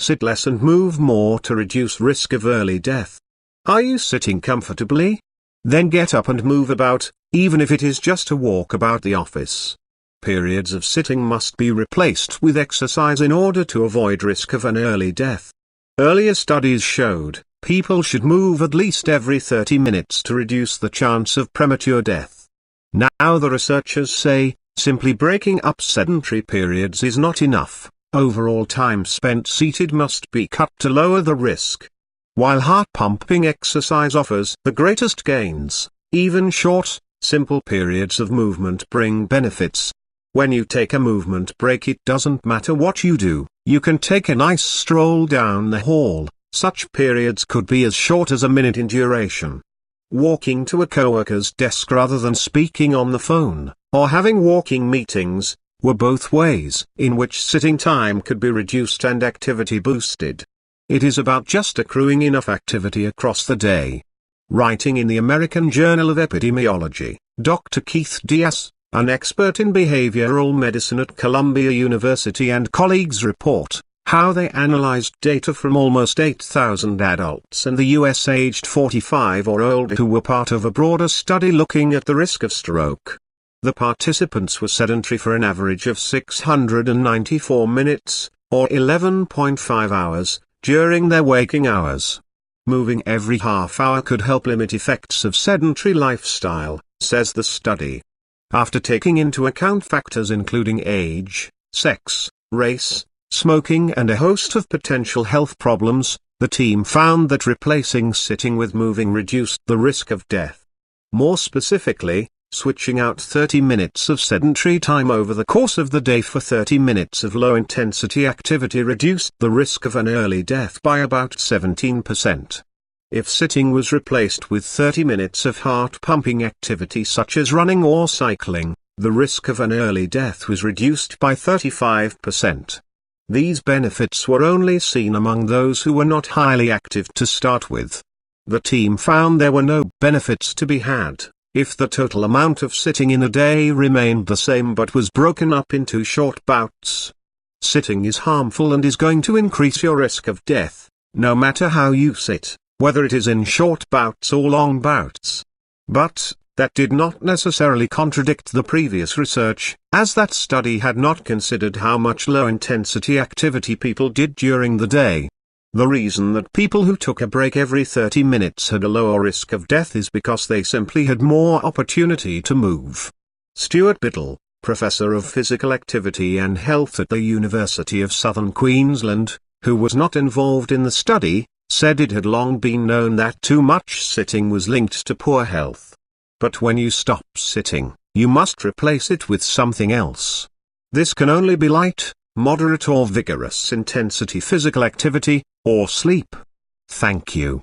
Sit less and move more to reduce risk of early death. Are you sitting comfortably? Then get up and move about, even if it is just a walk about the office. Periods of sitting must be replaced with exercise in order to avoid risk of an early death. Earlier studies showed people should move at least every 30 minutes to reduce the chance of premature death. Now the researchers say, simply breaking up sedentary periods is not enough. Overall time spent seated must be cut to lower the risk. While heart-pumping exercise offers the greatest gains, even short, simple periods of movement bring benefits. When you take a movement break, it doesn't matter what you do, you can take a nice stroll down the hall. Such periods could be as short as a minute in duration. Walking to a coworker's desk rather than speaking on the phone, or having walking meetings, were both ways in which sitting time could be reduced and activity boosted. It is about just accruing enough activity across the day. Writing in the American Journal of Epidemiology, Dr. Keith Diaz, an expert in behavioral medicine at Columbia University, and colleagues report how they analyzed data from almost 8,000 adults in the US aged 45 or older who were part of a broader study looking at the risk of stroke. The participants were sedentary for an average of 694 minutes, or 11.5 hours, during their waking hours. Moving every half hour could help limit effects of sedentary lifestyle, says the study. After taking into account factors including age, sex, race, smoking and a host of potential health problems, the team found that replacing sitting with moving reduced the risk of death. More specifically, switching out 30 minutes of sedentary time over the course of the day for 30 minutes of low-intensity activity reduced the risk of an early death by about 17%. If sitting was replaced with 30 minutes of heart-pumping activity such as running or cycling, the risk of an early death was reduced by 35%. These benefits were only seen among those who were not highly active to start with. The team found there were no benefits to be had if the total amount of sitting in a day remained the same but was broken up into short bouts. Sitting is harmful and is going to increase your risk of death, no matter how you sit, whether it is in short bouts or long bouts. But that did not necessarily contradict the previous research, as that study had not considered how much low-intensity activity people did during the day. The reason that people who took a break every 30 minutes had a lower risk of death is because they simply had more opportunity to move. Stuart Biddle, professor of physical activity and health at the University of Southern Queensland, who was not involved in the study, said it had long been known that too much sitting was linked to poor health. But when you stop sitting, you must replace it with something else. This can only be light, moderate or vigorous intensity physical activity, or sleep. Thank you.